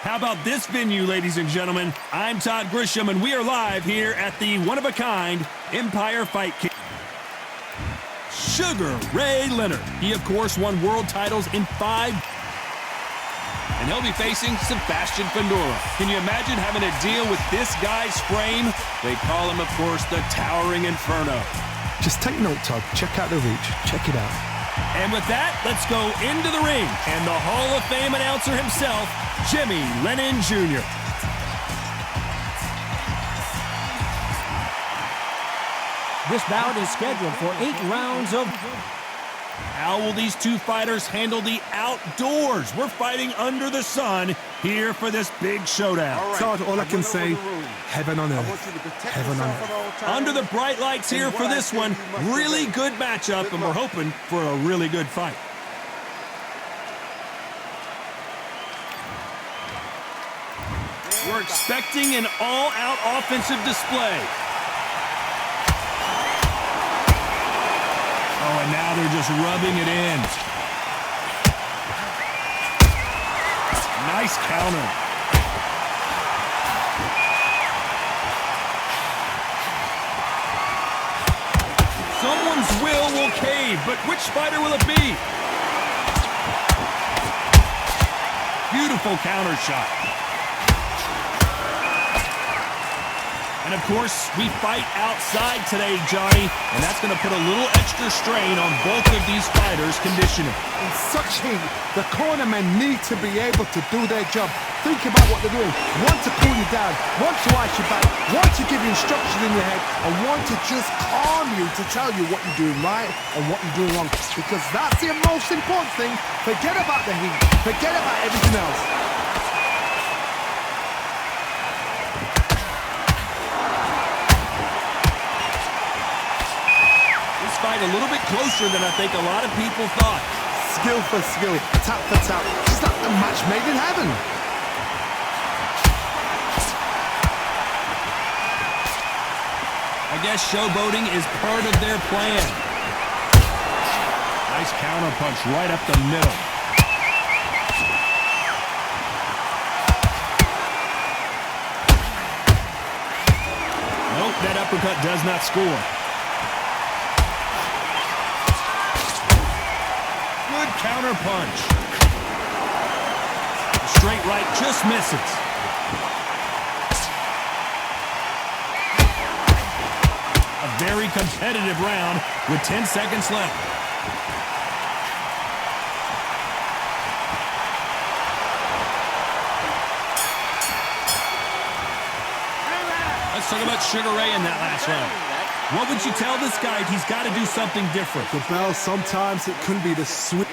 How about this venue, ladies and gentlemen? I'm Todd Grisham, and we are live here at the one-of-a-kind Empire Fight King. Sugar Ray Leonard. He, of course, won world titles in 5. And he'll be facing Sebastian Fundora. Can you imagine having to deal with this guy's frame? They call him, of course, the Towering Inferno. Just take note, Todd. Check out the reach. Check it out. And with that, let's go into the ring. And the Hall of Fame announcer himself, Jimmy Lennon Jr. This bout is scheduled for 8 rounds of... How will these two fighters handle the outdoors? We're fighting under the sun here for this big showdown. Todd, all I can say, heaven on earth. Heaven on earth. Under the bright lights here for this one, really good matchup, and we're hoping for a really good fight. We're expecting an all-out offensive display. Oh, and now they're just rubbing it in. Nice counter. Someone's will cave, but which fighter will it be? Beautiful counter shot. And of course, we fight outside today, Johnny, and that's going to put a little extra strain on both of these fighters' conditioning. In such heat, the cornermen need to be able to do their job. Think about what they're doing. One to cool you down, one to ice you back, one to give you instructions in your head, and one to just calm you to tell you what you're doing right and what you're doing wrong. Because that's the most important thing. Forget about the heat. Forget about everything else. Fight a little bit closer than I think a lot of people thought. Skill for skill, tap for tap. Just like a match made in heaven. I guess showboating is part of their plan. Nice counter punch right up the middle. Nope, that uppercut does not score. Counter punch. The straight right just misses. A very competitive round with 10 seconds left. Let's talk about Sugar Ray in that last round. What would you tell this guy? He's got to do something different. The bell, sometimes it can be the sweet.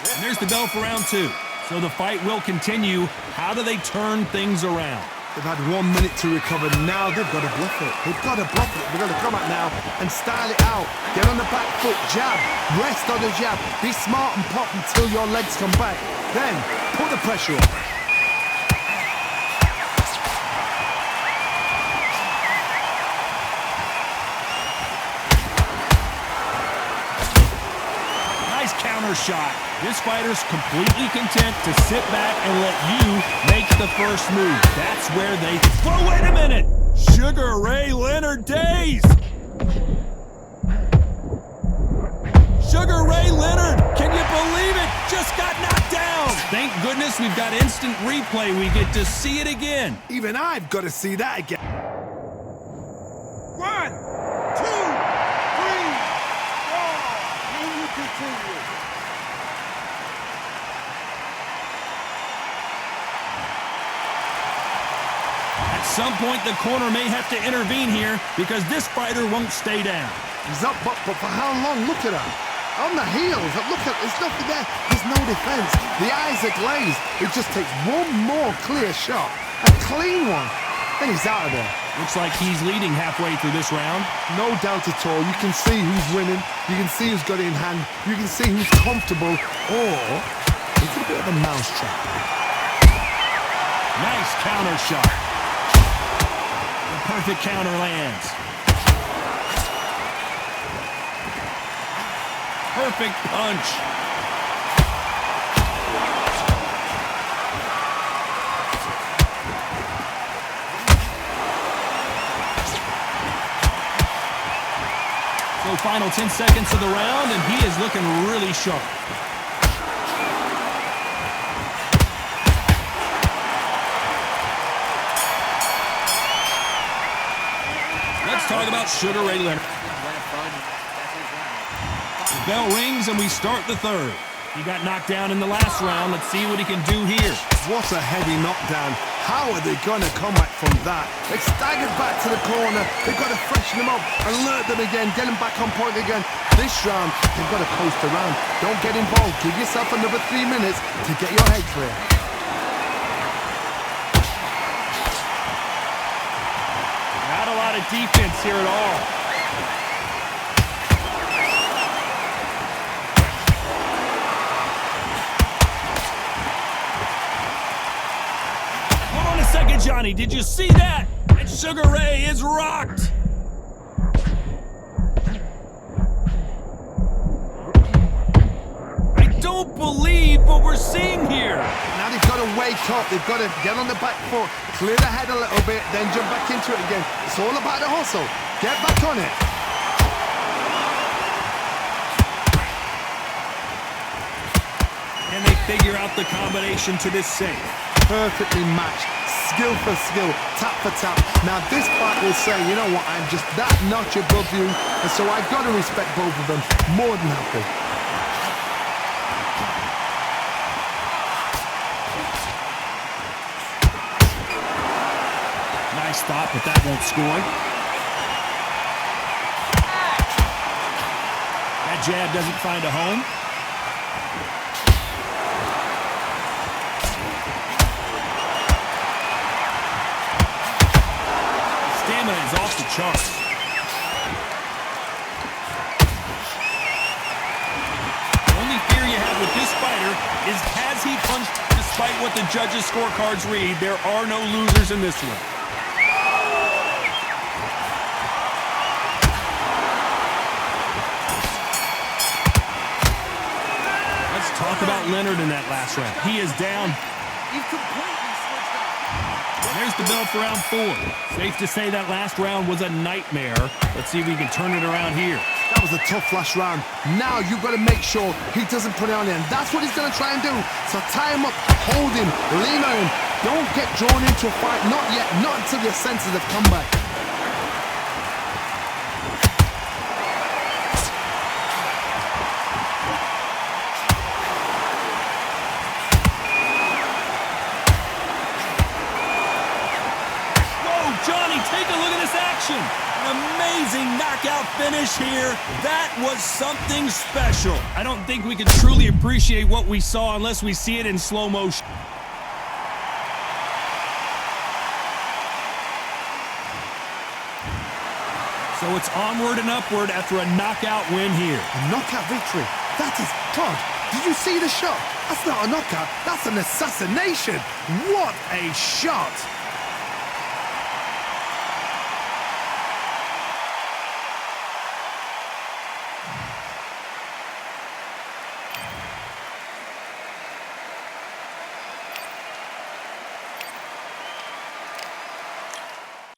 And there's the bell for round 2. So the fight will continue. How do they turn things around? They've had 1 minute to recover. Now they've got to bluff it. They've got to bluff it. They've got to come out now and style it out. Get on the back foot, jab, rest on the jab. Be smart and pop until your legs come back. Then put the pressure on. Counter shot. This fighter's completely content to sit back and let you make the first move. That's where they... Whoa, wait a minute! Sugar Ray Leonard days! Sugar Ray Leonard, can you believe it? Just got knocked down! Thank goodness we've got instant replay. We get to see it again. Even I've got to see that again. 1, 2, 3, 4. And you continue. At some point, the corner may have to intervene here because this fighter won't stay down. He's up, but for how long? Look at him. On the heels. Look at, there's nothing there. There's no defense. The eyes are glazed. It just takes one more clear shot. A clean one. Then he's out of there. Looks like he's leading halfway through this round. No doubt at all. You can see who's winning. You can see who's got it in hand. You can see who's comfortable. Or it's a bit of a mousetrap. Nice counter shot. The perfect counter lands. Perfect punch. final 10 seconds of the round, and he is looking really sharp. Let's talk about Sugar Ray Leonard. The bell rings, and we start the third. He got knocked down in the last round. Let's see what he can do here. What a heavy knockdown. How are they going to come back from that? They staggered back to the corner. They've got to freshen them up, alert them again, get them back on point again. This round, they've got to coast around. Don't get involved. Give yourself another 3 minutes to get your head clear. Not a lot of defense here at all. Second, Johnny, did you see that? And Sugar Ray is rocked. I don't believe what we're seeing here. Now they've got to wake up. They've got to get on the back foot, clear the head a little bit, then jump back into it again. It's all about the hustle. Get back on it. And they figure out the combination to this save. Perfectly matched. Skill for skill, tap for tap. Now this fight will say, you know what, I'm just that notch above you, and so I've got to respect both of them. More than happy. Nice stop, but that won't score. That jab doesn't find a home. Is off the charts. The only fear you have with this fighter is has he punched despite what the judges' scorecards read. There are no losers in this one. Let's talk about Leonard in that last round. He is down. You've completely switched up. There's the bell for round 4. Safe to say that last round was a nightmare. Let's see if we can turn it around here. That was a tough last round. Now you've got to make sure he doesn't put it on him. That's what he's going to try and do. So tie him up, hold him, lean on him. Don't get drawn into a fight. Not yet. Not until your senses have come back. Johnny, take a look at this action. An amazing knockout finish here. That was something special. I don't think we can truly appreciate what we saw unless we see it in slow motion. So it's onward and upward after a knockout win here. A knockout victory. That is God. Did you see the shot? That's not a knockout. That's an assassination. What a shot.